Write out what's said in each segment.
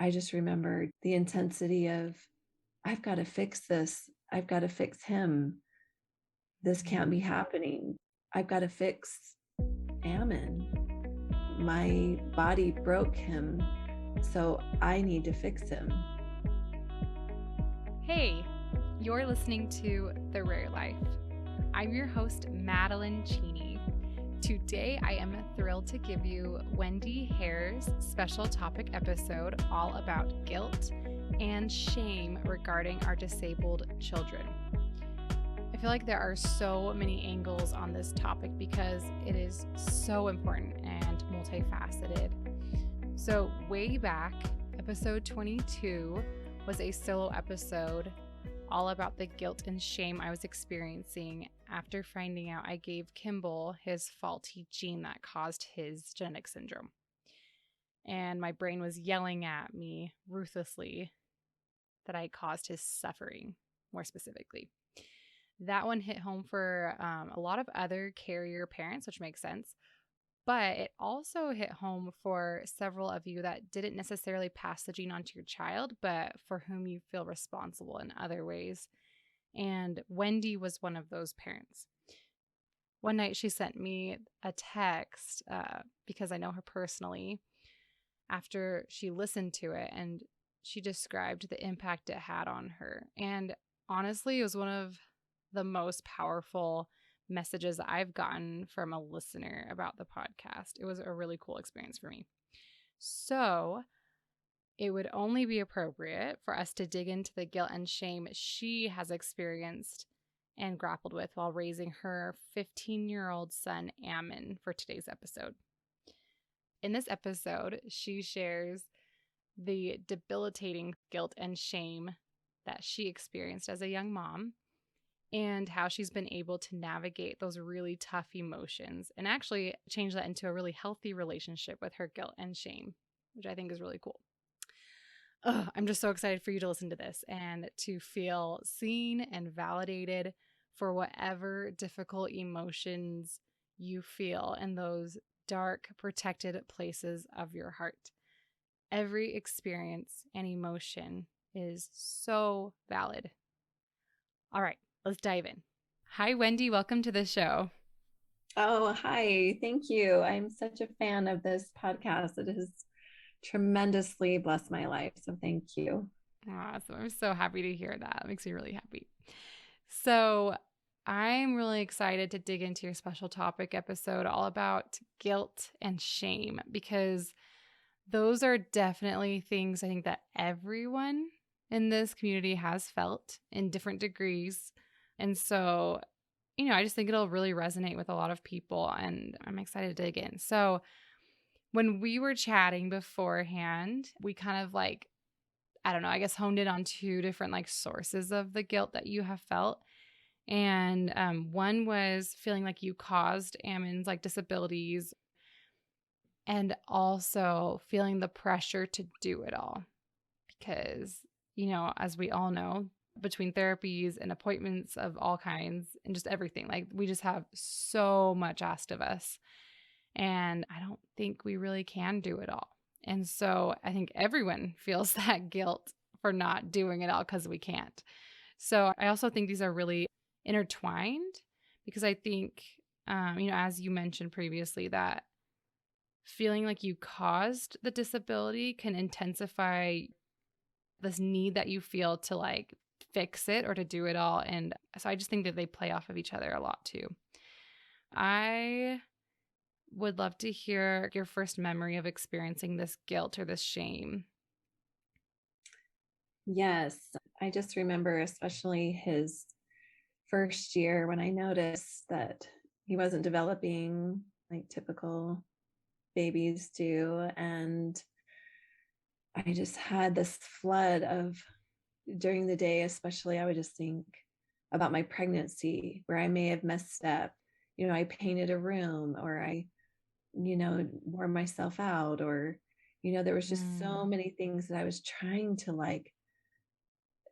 I just remembered the intensity of, I've got to fix this. I've got to fix him. This can't be happening. I've got to fix Ammon. My body broke him, so I need to fix him. Hey, you're listening to The Rare Life. I'm your host, Madeline Cheney. Today, I am thrilled to give you Wendy Hare's special topic episode all about guilt and shame regarding our disabled children. I feel like there are so many angles on this topic because it is so important and multifaceted. So way back, episode 22 was a solo episode all about the guilt and shame I was experiencing after finding out I gave Kimball his faulty gene that caused his genetic syndrome. And my brain was yelling at me ruthlessly that I caused his suffering, more specifically. That one hit home for a lot of other carrier parents, which makes sense. But it also hit home for several of you that didn't necessarily pass the gene on to your child, but for whom you feel responsible in other ways. And Wendy was one of those parents. One night she sent me a text because I know her personally after she listened to it, and she described the impact it had on her. And honestly, it was one of the most powerful messages that I've gotten from a listener about the podcast. It was a really cool experience for me. So it would only be appropriate for us to dig into the guilt and shame she has experienced and grappled with while raising her 15-year-old son, Ammon, for today's episode. In this episode, she shares the debilitating guilt and shame that she experienced as a young mom, and how she's been able to navigate those really tough emotions and actually change that into a really healthy relationship with her guilt and shame, which I think is really cool. I'm just so excited for you to listen to this and to feel seen and validated for whatever difficult emotions you feel in those dark, protected places of your heart. Every experience and emotion is so valid. All right. Let's dive in. Hi, Wendy. Welcome to the show. Oh, hi. Thank you. I'm such a fan of this podcast. It has tremendously blessed my life. So thank you. Awesome. I'm so happy to hear that. It makes me really happy. So I'm really excited to dig into your special topic episode all about guilt and shame, because those are definitely things I think that everyone in this community has felt in different degrees. And so, I just think it'll really resonate with a lot of people, and I'm excited to dig in. So when we were chatting beforehand, we kind of I guess honed in on two different sources of the guilt that you have felt. And one was feeling like you caused Ammon's disabilities, and also feeling the pressure to do it all. Because, as we all know, between therapies and appointments of all kinds and just everything, we just have so much asked of us. And I don't think we really can do it all. And so I think everyone feels that guilt for not doing it all because we can't. So I also think these are really intertwined, because I think, as you mentioned previously, that feeling like you caused the disability can intensify this need that you feel to fix it or to do it all. And so I just think that they play off of each other a lot too. I would love to hear your first memory of experiencing this guilt or this shame. Yes, I just remember especially his first year when I noticed that he wasn't developing like typical babies do. And I just had this flood of, during the day especially, I would just think about my pregnancy where I may have messed up. I painted a room, or I wore myself out, or there was just so many things that I was trying to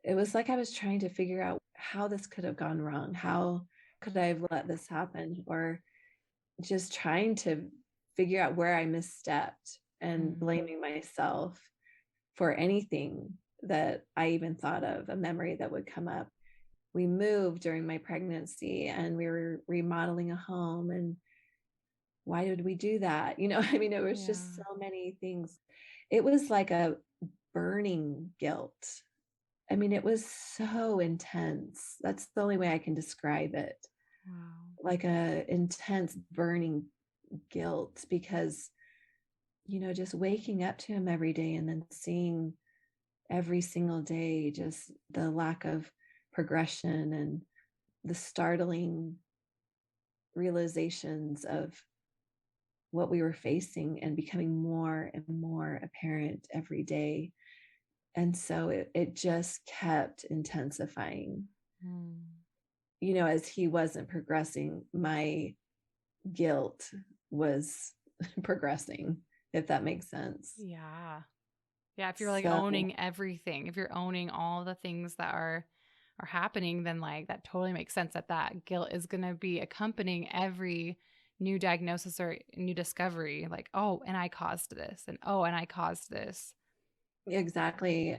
it was like I was trying to figure out how this could have gone wrong. How could I have let this happen? Or just trying to figure out where I misstepped and blaming myself for anything that I even thought of, a memory that would come up. We moved during my pregnancy and we were remodeling a home. And why did we do that? I mean, it was just Yeah. so many things. It was like a burning guilt. I mean, it was so intense. That's the only way I can describe it. Wow. Like a intense burning guilt because, just waking up to him every day and then seeing every single day just the lack of progression and the startling realizations of what we were facing and becoming more and more apparent every day. And so it just kept intensifying. Mm. As he wasn't progressing, my guilt was progressing, if that makes sense. Yeah. Yeah, if you're like So, owning everything, if you're owning all the things that are happening, then like that totally makes sense that that guilt is going to be accompanying every new diagnosis or new discovery. Like, oh, and I caused this, and oh, and I caused this. exactly.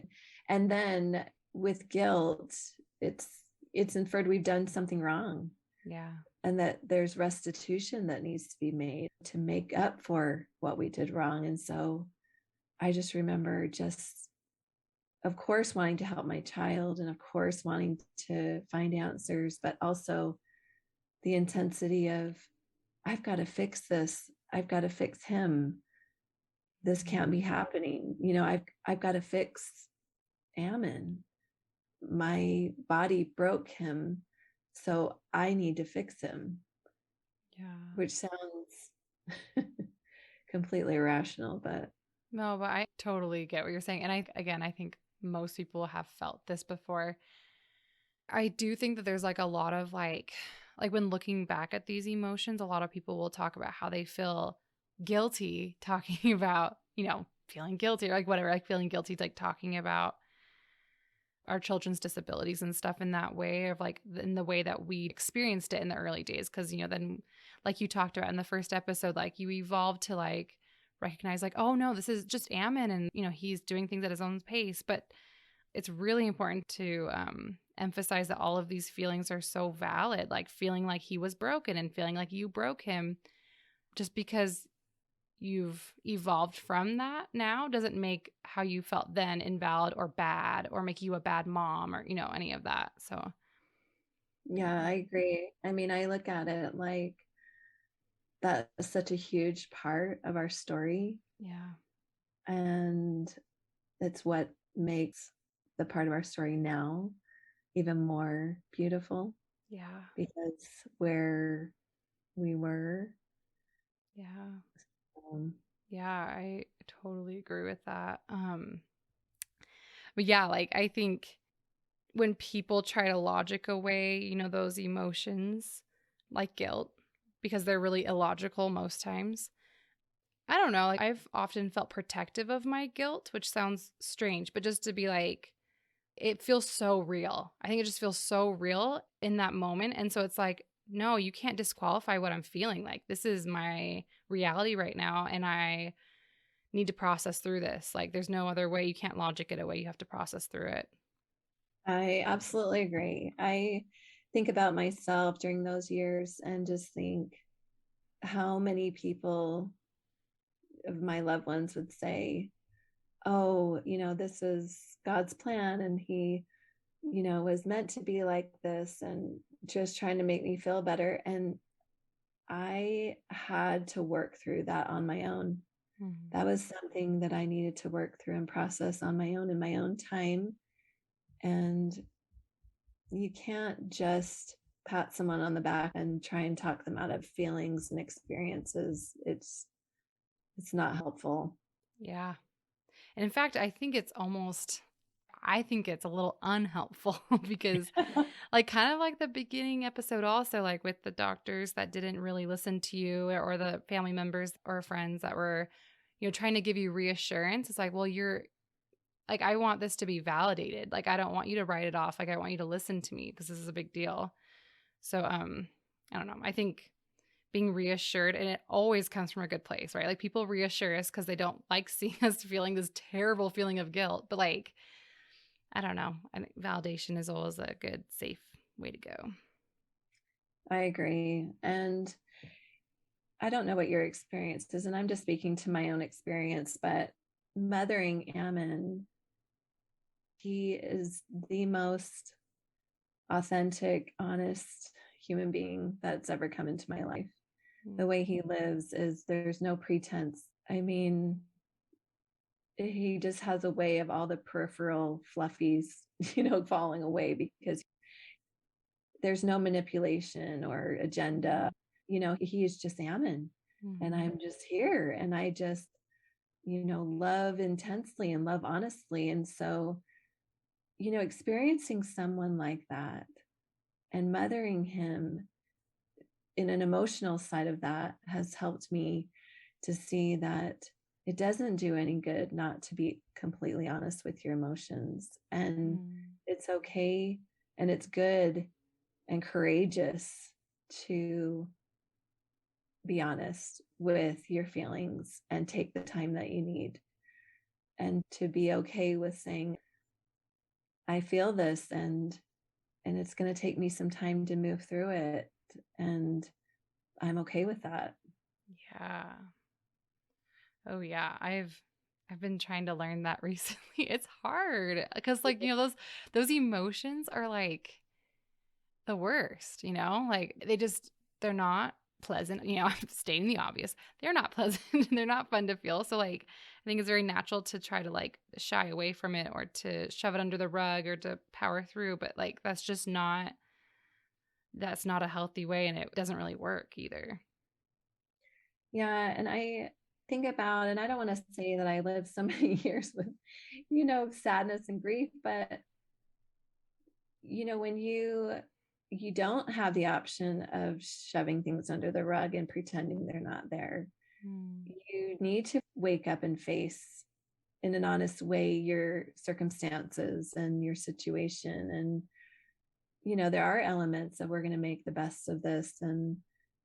And then with guilt, it's it's inferred we've done something wrong Yeah. and that there's restitution that needs to be made to make up for what we did wrong. And so I just remember just, of course, wanting to help my child and of course wanting to find answers, but also the intensity of I've got to fix this. I've got to fix him. This can't Mm. be happening. I've got to fix Ammon. My body broke him, so I need to fix him, Yeah. which sounds completely irrational, but No, but I totally get what you're saying. And I think most people have felt this before. I do think that there's like a lot of like when looking back at these emotions, a lot of people will talk about how they feel guilty talking about, feeling guilty or like whatever, like feeling guilty, like talking about our children's disabilities and stuff in that way of like in the way that we experienced it in the early days. Cause, then like you talked about in the first episode, like you evolved to like recognize like, oh no, this is just Ammon and, he's doing things at his own pace. But it's really important to emphasize that all of these feelings are so valid, like feeling like he was broken and feeling like you broke him. Just because you've evolved from that now doesn't make how you felt then invalid or bad or make you a bad mom or, any of that. So, yeah, I agree. I mean, I look at it like that is such a huge part of our story. yeah. And it's what makes the part of our story now even more beautiful Yeah. because where we were. Yeah. Um, Yeah. I totally agree with that. But yeah, like I think when people try to logic away, those emotions like guilt, because they're really illogical most times. I don't know. Like I've often felt protective of my guilt, which sounds strange, but just to be like, it feels so real. I think it just feels so real in that moment. And so it's like, no, you can't disqualify what I'm feeling. Like this is my reality right now. And I need to process through this. Like there's no other way. You can't logic it away. You have to process through it. I absolutely agree. I think about myself during those years and just think how many people of my loved ones would say, oh, this is God's plan and he, was meant to be like this and just trying to make me feel better. And I had to work through that on my own. Mm-hmm. That was something that I needed to work through and process on my own in my own time. And you can't just pat someone on the back and try and talk them out of feelings and experiences. It's not helpful. Yeah. And in fact, I think it's a little unhelpful because, like, kind of like the beginning episode, also, like with the doctors that didn't really listen to you or the family members or friends that were, trying to give you reassurance. It's like, well, you're like, I want this to be validated. Like, I don't want you to write it off. Like, I want you to listen to me because this is a big deal. So, I don't know. I think being reassured, and it always comes from a good place, right? Like people reassure us because they don't like seeing us feeling this terrible feeling of guilt. But like, I don't know. I think validation is always a good, safe way to go. I agree. And I don't know what your experience is, and I'm just speaking to my own experience, but mothering Ammon, he is the most authentic, honest human being that's ever come into my life. The way he lives is there's no pretense. I mean, he just has a way of all the peripheral fluffies, falling away because there's no manipulation or agenda. He is just Ammon. And I'm just here. And I just, love intensely and love honestly. And so, experiencing someone like that and mothering him in an emotional side of that has helped me to see that it doesn't do any good not to be completely honest with your emotions. And it's okay and it's good and courageous to be honest with your feelings and take the time that you need, and to be okay with saying, I feel this, and it's going to take me some time to move through it, and I'm okay with that. Yeah. Oh yeah. I've been trying to learn that recently. It's hard because like, those emotions are like the worst, like they're not pleasant. I'm stating the obvious. They're not pleasant and they're not fun to feel. So like I think it's very natural to try to like shy away from it or to shove it under the rug or to power through, but like that's not a healthy way, and it doesn't really work either. Yeah, and I think about, and I don't want to say that I lived so many years with, sadness and grief, but when you don't have the option of shoving things under the rug and pretending they're not there, you need to wake up and face in an honest way your circumstances and your situation. And there are elements that we're going to make the best of this, and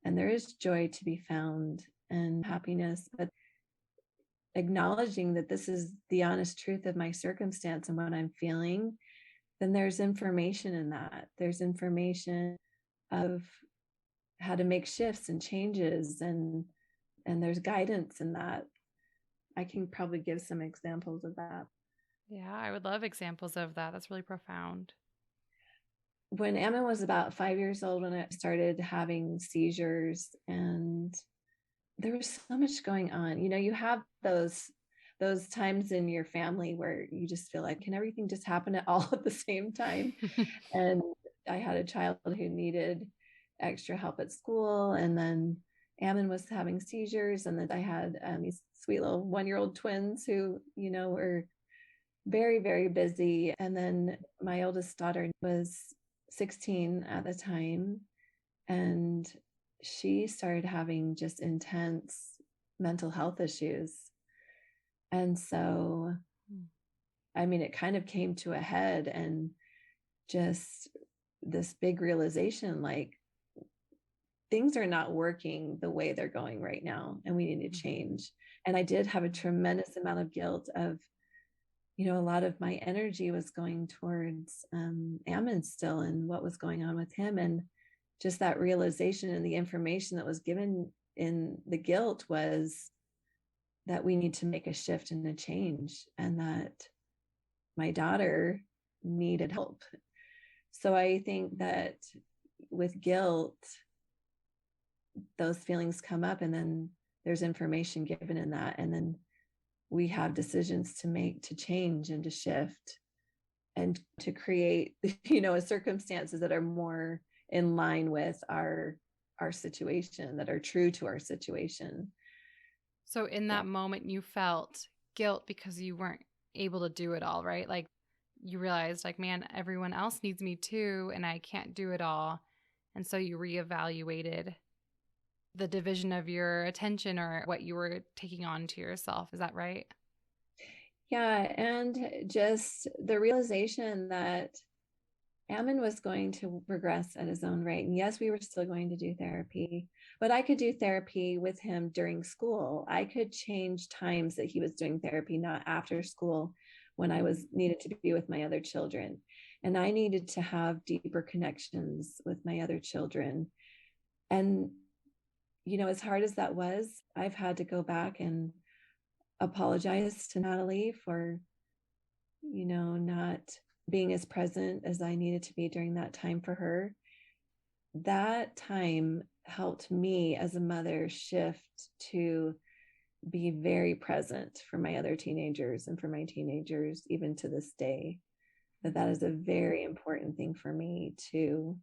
there is joy to be found and happiness, but acknowledging that this is the honest truth of my circumstance and what I'm feeling, then there's information in that. There's information of how to make shifts and changes, and there's guidance in that. I can probably give some examples of that. Yeah, I would love examples of that. That's really profound. When Ammon was about 5 years old, when I started having seizures, and there was so much going on. You have those times in your family where you just feel like, can everything just happen at all at the same time? And I had a child who needed extra help at school, and then Ammon was having seizures, and then I had these sweet little 1-year-old twins who, were very, very busy. And then my oldest daughter was 16 at the time, and she started having just intense mental health issues. And so, I mean, it kind of came to a head, and just this big realization, like, things are not working the way they're going right now, and we need to change. And I did have a tremendous amount of guilt of, a lot of my energy was going towards Ammon still and what was going on with him. And just that realization and the information that was given in the guilt was that we need to make a shift and a change, and that my daughter needed help. So I think that with guilt, those feelings come up, and then there's information given in that, and then we have decisions to make, to change and to shift and to create circumstances that are more in line with our situation, that are true to our situation. So in that moment you felt guilt because you weren't able to do it all, right? Like you realized like, man, everyone else needs me too, and I can't do it all. And so you reevaluated the division of your attention or what you were taking on to yourself. Is that right? Yeah. And just the realization that Ammon was going to progress at his own rate. And yes, we were still going to do therapy, But I could do therapy with him during school. I could change times that he was doing therapy, not after school when I was needed to be with my other children. And I needed to have deeper connections with my other children. And, as hard as that was, I've had to go back and apologize to Natalie for, not being as present as I needed to be during that time for her. That time helped me as a mother shift to be very present for my other teenagers and for my teenagers, even to this day. That is a very important thing for me to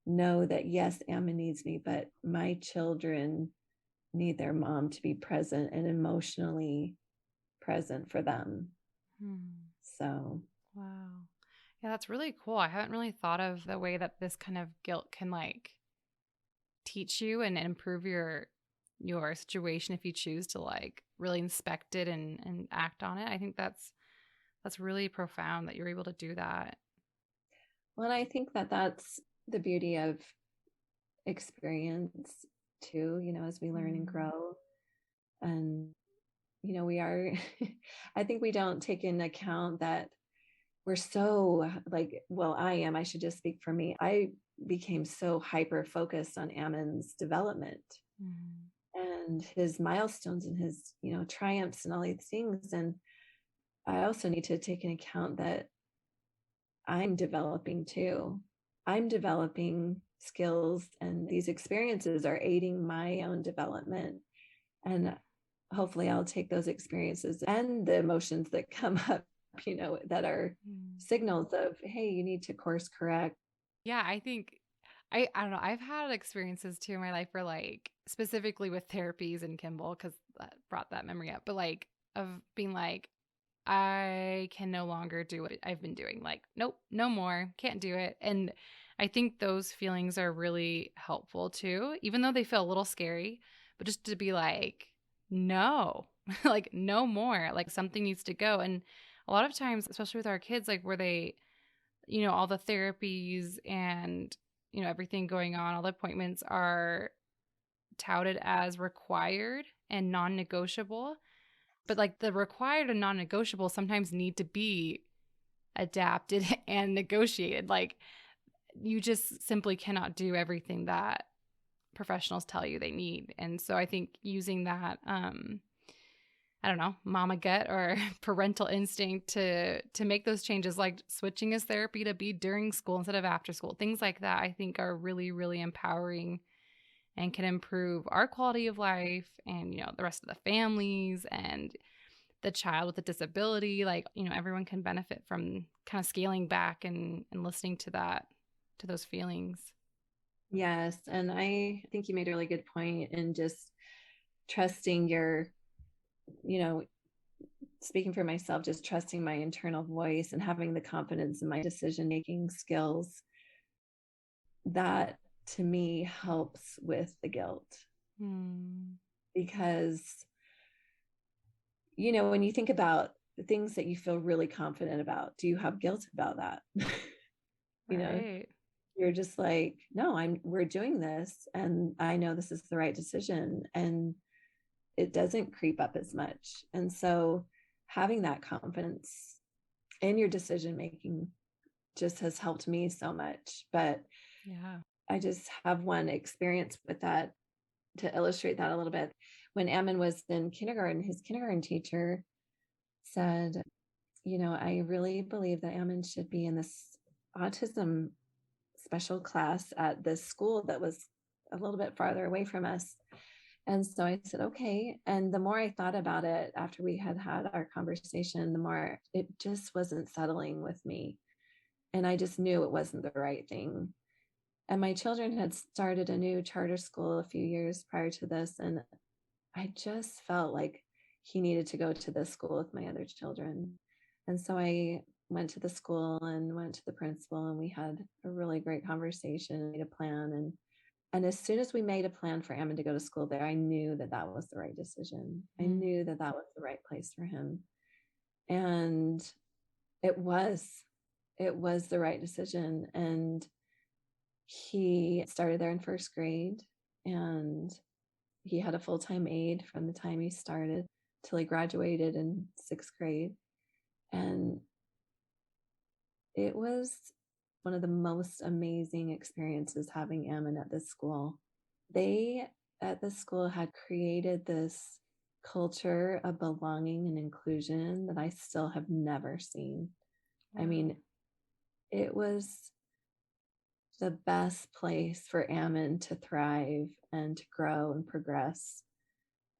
know that, yes, Ammon needs me, but my children need their mom to be present and emotionally present for them. So, Wow. Yeah, that's really cool. I haven't really thought of the way that this kind of guilt can like teach you and improve your situation if you choose to like really inspect it and act on it. I think that's really profound that you're able to do that. well, I think that that's the beauty of experience too, as we learn and grow. And, we are, I think we don't take into account that we're so like, well, I should just speak for me. I became so hyper focused on Ammon's development and his milestones and his, triumphs and all these things. And I also need to take into account that I'm developing too. I'm developing skills, and these experiences are aiding my own development. And hopefully I'll take those experiences and the emotions that come up, that are signals of, hey, you need to course correct. Yeah, I think I don't know. I've had experiences too in my life where like specifically with therapies and Kimball, because that brought that memory up, but like of being like, I can no longer do what I've been doing. Like, nope, no more, can't do it. And I think those feelings are really helpful too, even though they feel a little scary, but just to be like, no, like no more, like something needs to go. And a lot of times, especially with our kids, like where they, all the therapies and, everything going on, all the appointments are touted as required and non-negotiable. But like the required and non-negotiable sometimes need to be adapted and negotiated. Like you just simply cannot do everything that professionals tell you they need. And so I think using that I don't know, mama gut or parental instinct to make those changes, like switching his therapy to be during school instead of after school, things like that, I think are really, really empowering and can improve our quality of life and, the rest of the families and the child with a disability. Like, everyone can benefit from kind of scaling back and listening to those feelings. Yes. And I think you made a really good point in just trusting your, speaking for myself, just trusting my internal voice and having the confidence in my decision making skills. That to me helps with the guilt. Because, when you think about the things that you feel really confident about, do you have guilt about that? Right. You're just like, no, we're doing this and I know this is the right decision, and it doesn't creep up as much. And so having that confidence in your decision making just has helped me so much. But yeah, I just have one experience with that to illustrate that a little bit. When Ammon was in kindergarten, his kindergarten teacher said, I really believe that Ammon should be in this autism special class at this school that was a little bit farther away from us. And so I said, okay. And the more I thought about it after we had our conversation, the more it just wasn't settling with me. And I just knew it wasn't the right thing. And my children had started a new charter school a few years prior to this. And I just felt like he needed to go to this school with my other children. And so I went to the school and went to the principal, and we had a really great conversation, made a plan. And as soon as we made a plan for Ammon to go to school there, I knew that that was the right decision. I knew that that was the right place for him. And it was the right decision. And he started there in first grade, And he had a full-time aide from the time he started till he graduated in 6th grade. And it was one of the most amazing experiences having Ammon at this school. They at the school had created this culture of belonging and inclusion that I still have never seen. I Wow. mean, it was the best place for Ammon to thrive and to grow and progress.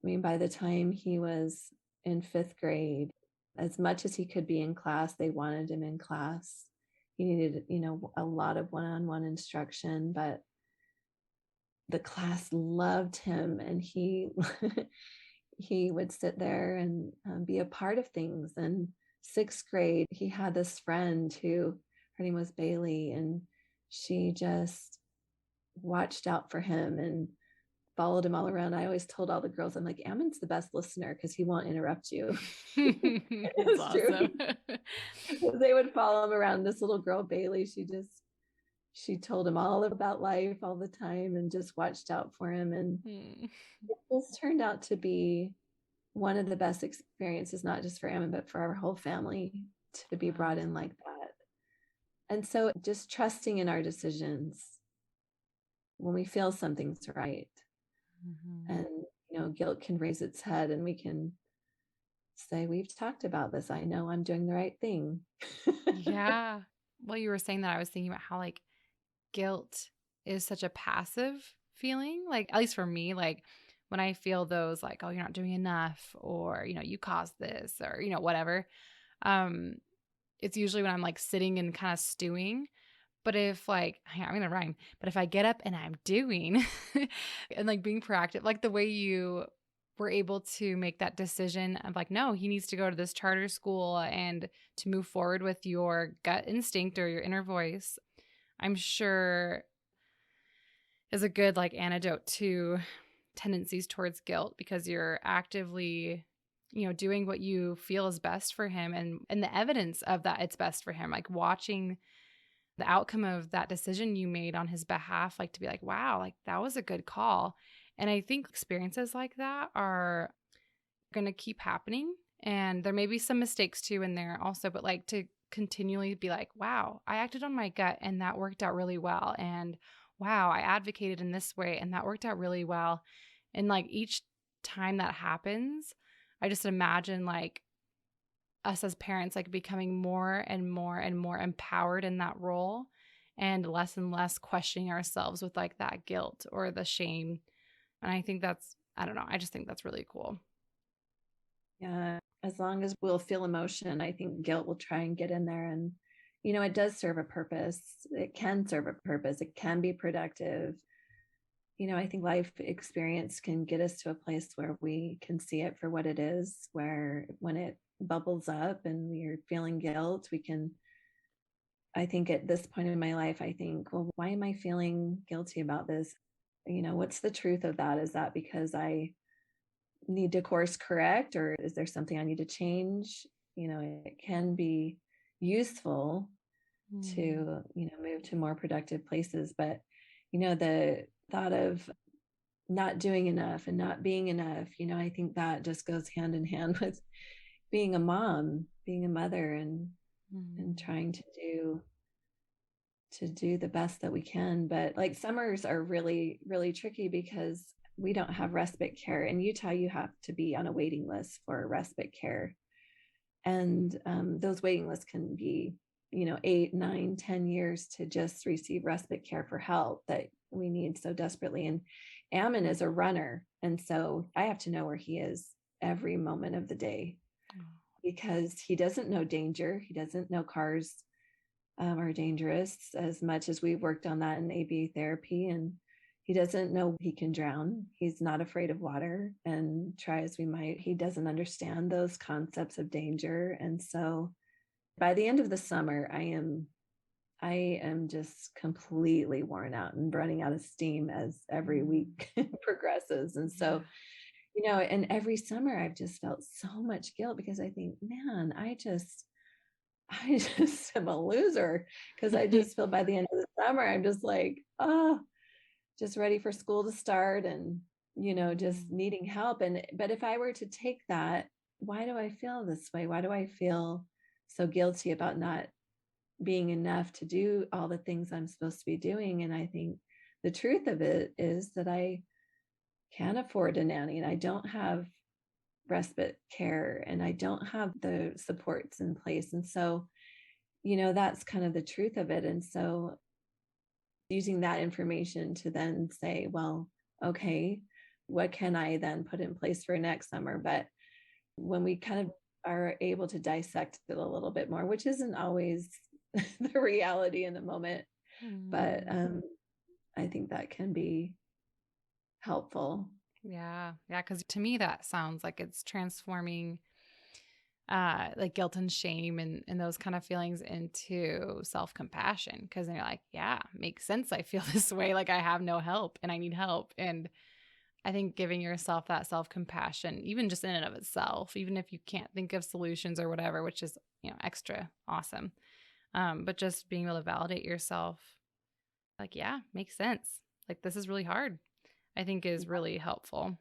I mean, by the time he was in 5th grade, as much as he could be in class, they wanted him in class. He needed, a lot of one-on-one instruction, but the class loved him, and he he would sit there and be a part of things. And 6th grade, he had this friend who, her name was Bailey, and she just watched out for him and followed him all around. I always told all the girls, I'm like, Ammon's the best listener because he won't interrupt you. It That's was true. awesome. They would follow him around. This little girl, Bailey, she told him all about life all the time and just watched out for him. And this turned out to be one of the best experiences, not just for Ammon, but for our whole family to be brought in like that. And so just trusting in our decisions when we feel something's right. And, guilt can raise its head and we can say, we've talked about this. I know I'm doing the right thing. Yeah. Well, you were saying that, I was thinking about how like guilt is such a passive feeling. Like, at least for me, like when I feel those like, oh, you're not doing enough, or, you caused this, or, whatever. It's usually when I'm like sitting and kind of stewing. But if like, I'm going to rhyme, but if I get up and I'm doing and like being proactive, like the way you were able to make that decision of like, no, he needs to go to this charter school and to move forward with your gut instinct or your inner voice, I'm sure is a good like antidote to tendencies towards guilt, because you're actively, doing what you feel is best for him, and the evidence of that it's best for him, like watching the outcome of that decision you made on his behalf, like to be like, wow, like that was a good call. And I think experiences like that are going to keep happening. And there may be some mistakes too in there also, but like to continually be like, wow, I acted on my gut and that worked out really well. And wow, I advocated in this way and that worked out really well. And like each time that happens, I just imagine like us as parents like becoming more and more and more empowered in that role, and less questioning ourselves with like that guilt or the shame. And I think that's, I don't know, I just think that's really cool. Yeah, as long as we'll feel emotion, I think guilt will try and get in there. And, it does serve a purpose. It can serve a purpose. It can be productive. I think life experience can get us to a place where we can see it for what it is, where when it bubbles up and we're feeling guilt, I think at this point in my life, I think, well, why am I feeling guilty about this? What's the truth of that? Is that because I need to course correct, or is there something I need to change? It can be useful to, move to more productive places. But, the thought of not doing enough and not being enough, I think that just goes hand in hand with being a mom, being a mother, and trying to do the best that we can. But like summers are really, really tricky because we don't have respite care. In Utah, you have to be on a waiting list for respite care. And those waiting lists can be, 8, 9, 10 years to just receive respite care for help that we need so desperately. And Ammon is a runner. And so I have to know where he is every moment of the day, because he doesn't know danger. He doesn't know cars are dangerous, as much as we've worked on that in ABA therapy. And he doesn't know he can drown. He's not afraid of water, and try as we might, he doesn't understand those concepts of danger. And so by the end of the summer, I am just completely worn out and running out of steam as every week progresses. And so, and every summer I've just felt so much guilt because I think, man, I just am a loser, because I just feel by the end of the summer, I'm just like, oh, just ready for school to start and, just needing help. But if I were to take that, why do I feel this way? Why do I feel so guilty about not being enough to do all the things I'm supposed to be doing? And I think the truth of it is that I can't afford a nanny and I don't have respite care and I don't have the supports in place. And so, that's kind of the truth of it. And so using that information to then say, well, okay, what can I then put in place for next summer? But when we kind of are able to dissect it a little bit more, which isn't always the reality in the moment, but I think that can be helpful. Yeah. Yeah. Because to me, that sounds like it's transforming like guilt and shame and those kind of feelings into self-compassion. Because then you're like, yeah, makes sense. I feel this way. Like I have no help and I need help. And I think giving yourself that self-compassion, even just in and of itself, even if you can't think of solutions or whatever, which is, extra awesome. But just being able to validate yourself, like, yeah, makes sense. Like this is really hard, I think is really helpful.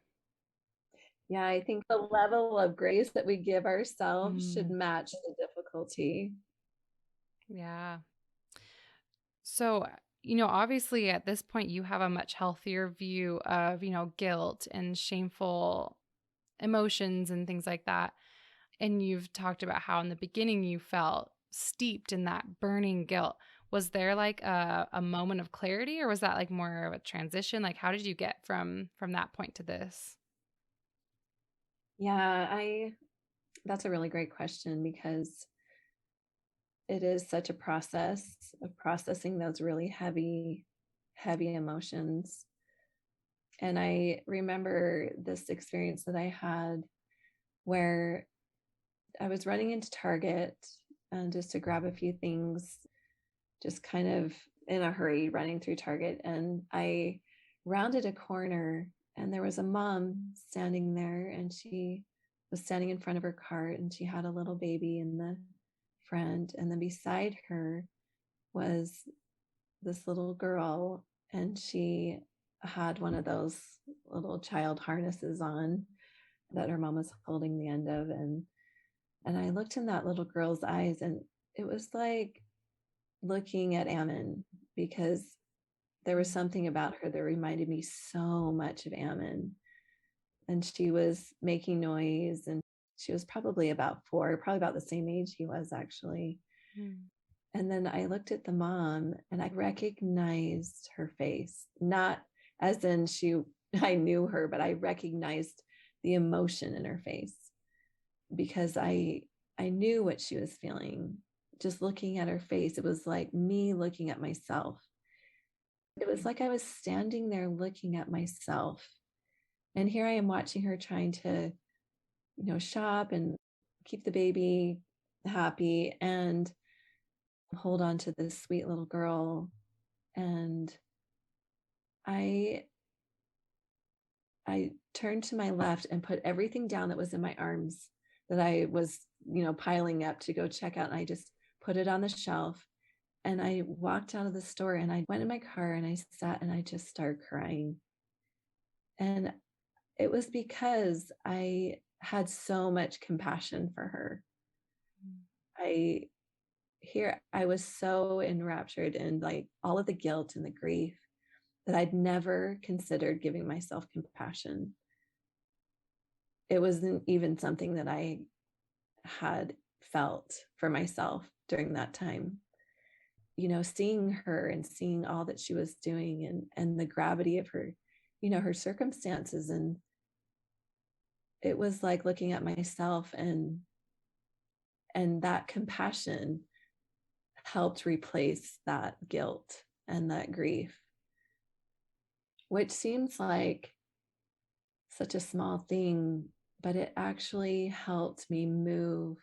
Yeah, I think the level of grace that we give ourselves should Mm, match the difficulty. yeah. So, obviously at this point you have a much healthier view of, guilt and shameful emotions and things like that. And you've talked about how in the beginning you felt steeped in that burning guilt. Was there like a moment of clarity, or was that like more of a transition? Like how did you get from that point to this? Yeah, I that's a really great question because it is such a process of processing those really heavy emotions. And I remember this experience that I had where I was running into Target and just to grab a few things, just kind of in a hurry running through Target. And I rounded a corner and there was a mom standing there and she was standing in front of her cart and she had a little baby in the front. And then beside her was this little girl and she had one of those little child harnesses on that her mom was holding the end of. And I looked in that little girl's eyes and it was like looking at Ammon because there was something about her that reminded me so much of Ammon. And she was making noise and she was probably about 4, probably about the same age he was actually. Mm. And then I looked at the mom and I recognized her face, not as in I knew her, but I recognized the emotion in her face because I knew what she was feeling. Just looking at her face, it was like me looking at myself. It was like I was standing there looking at myself. And here I am watching her trying to, shop and keep the baby happy and hold on to this sweet little girl. And I I turned to my left and put everything down that was in my arms that I was, piling up to go check out. And I just put it on the shelf. And I walked out of the store and I went in my car and I sat and I just started crying. And it was because I had so much compassion for her. I I was so enraptured in like all of the guilt and the grief that I'd never considered giving myself compassion. It wasn't even something that I had felt for myself during that time. Seeing her and seeing all that she was doing and the gravity of her, her circumstances. And it was like looking at myself and that compassion helped replace that guilt and that grief, which seems like such a small thing, but it actually helped me move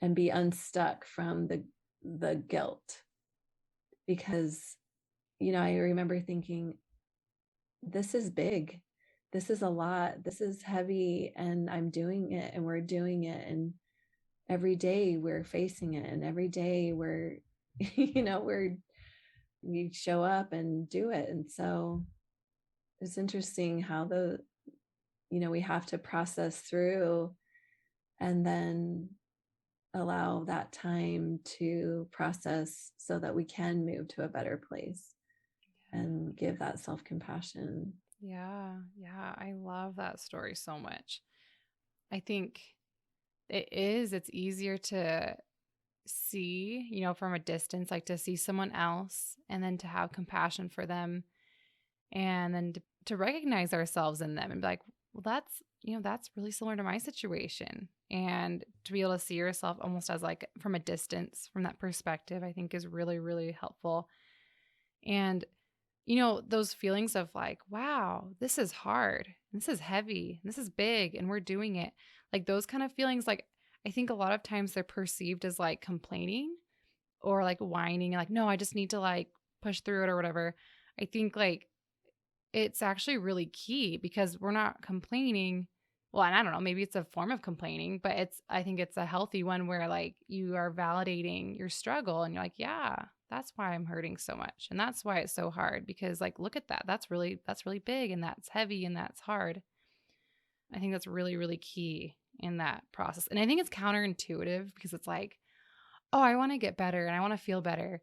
and be unstuck from the guilt. Because, I remember thinking, this is big. This is a lot. This is heavy. And I'm doing it and we're doing it. And every day we're facing it. And every day we're, we're we show up and do it. And so it's interesting how we have to process through and then allow that time to process so that we can move to a better place and give that self-compassion. Yeah. Yeah. I love that story so much. I think it's easier to see, from a distance, like to see someone else and then to have compassion for them and then to recognize ourselves in them and be like, well, that's really similar to my situation. And to be able to see yourself almost as like from a distance from that perspective, I think is really, really helpful. And, those feelings of like, wow, this is hard, this is heavy, this is big, and we're doing it. Like those kind of feelings, like I think a lot of times they're perceived as like complaining or like whining, like, no, I just need to like push through it or whatever. I think like it's actually really key because we're not complaining. Well, and I don't know, maybe it's a form of complaining, but I think it's a healthy one where like you are validating your struggle and you're like, yeah, that's why I'm hurting so much. And that's why it's so hard because like, look at that. That's really big and that's heavy and that's hard. I think that's really, really key in that process. And I think it's counterintuitive because it's like, oh, I want to get better and I want to feel better.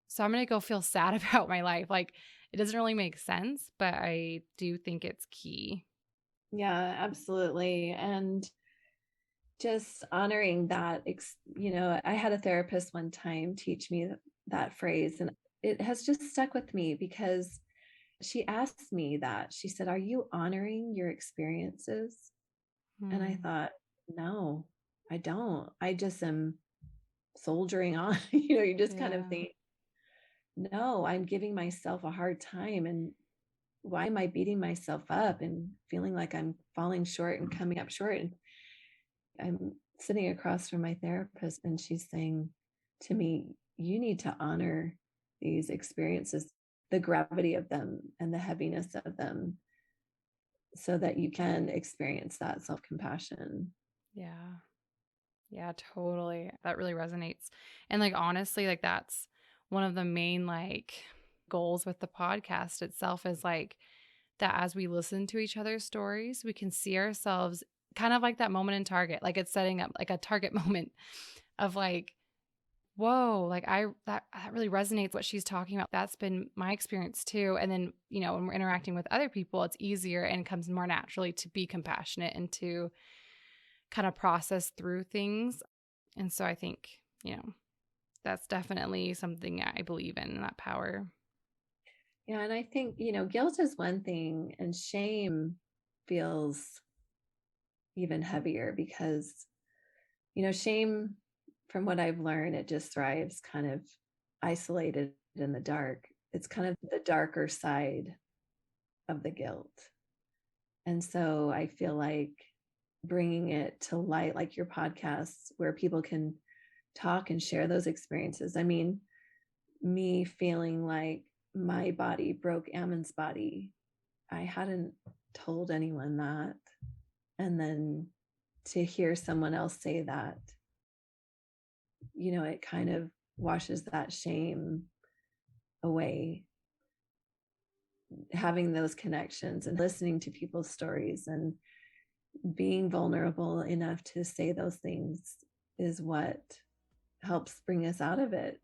So I'm going to go feel sad about my life. Like it doesn't really make sense, but I do think it's key. Yeah, absolutely. And just honoring that, I had a therapist one time teach me that phrase, and it has just stuck with me because she asked me that. She said, "Are you honoring your experiences?" And I Hmm. thought, no, I don't. I just am soldiering on. You just kind of Yeah. think, no, I'm giving myself a hard time. And why am I beating myself up and feeling like I'm falling short and coming up short? And I'm sitting across from my therapist, and she's saying to me, you need to honor these experiences, the gravity of them and the heaviness of them, so that you can experience that self compassion. Yeah. Yeah, totally. That really resonates. And like honestly, like that's one of the main like goals with the podcast itself is like that as we listen to each other's stories, we can see ourselves kind of like that moment in Target. Like it's setting up like a Target moment of like, whoa, like that really resonates what she's talking about. That's been my experience too. And then, when we're interacting with other people, it's easier and comes more naturally to be compassionate and to kind of process through things. And so I think, that's definitely something I believe in, that power. Yeah. And I think, guilt is one thing, and shame feels even heavier because, shame, from what I've learned, it just thrives kind of isolated in the dark. It's kind of the darker side of the guilt. And so I feel like bringing it to light, like your podcasts, where people can talk and share those experiences. I mean, me feeling like my body broke Ammon's body, I hadn't told anyone that. And then to hear someone else say that, it kind of washes that shame away. Having those connections and listening to people's stories and being vulnerable enough to say those things is what helps bring us out of it.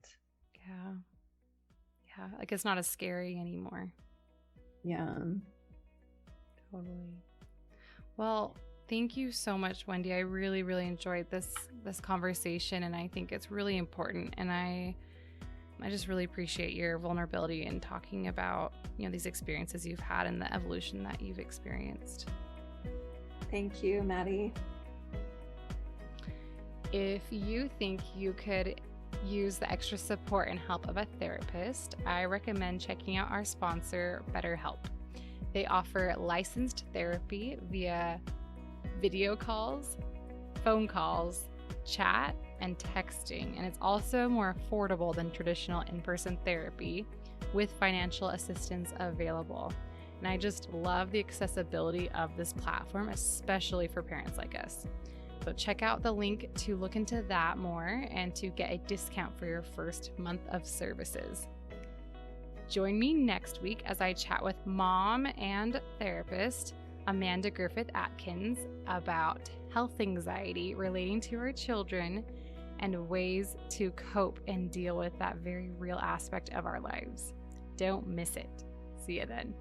Yeah. Yeah. Like it's not as scary anymore. Yeah. Totally. Well, thank you so much, Wendy. I really, really enjoyed this conversation, and I think it's really important. And I just really appreciate your vulnerability in talking about, these experiences you've had and the evolution that you've experienced. Thank you, Maddie. If you think you could use the extra support and help of a therapist, I recommend checking out our sponsor, BetterHelp. They offer licensed therapy via video calls, phone calls, chat, and texting. And it's also more affordable than traditional in-person therapy with financial assistance available. And I just love the accessibility of this platform, especially for parents like us. So check out the link to look into that more and to get a discount for your first month of services. Join me next week as I chat with mom and therapist Amanda Griffith Atkins about health anxiety relating to her children and ways to cope and deal with that very real aspect of our lives. Don't miss it. See you then.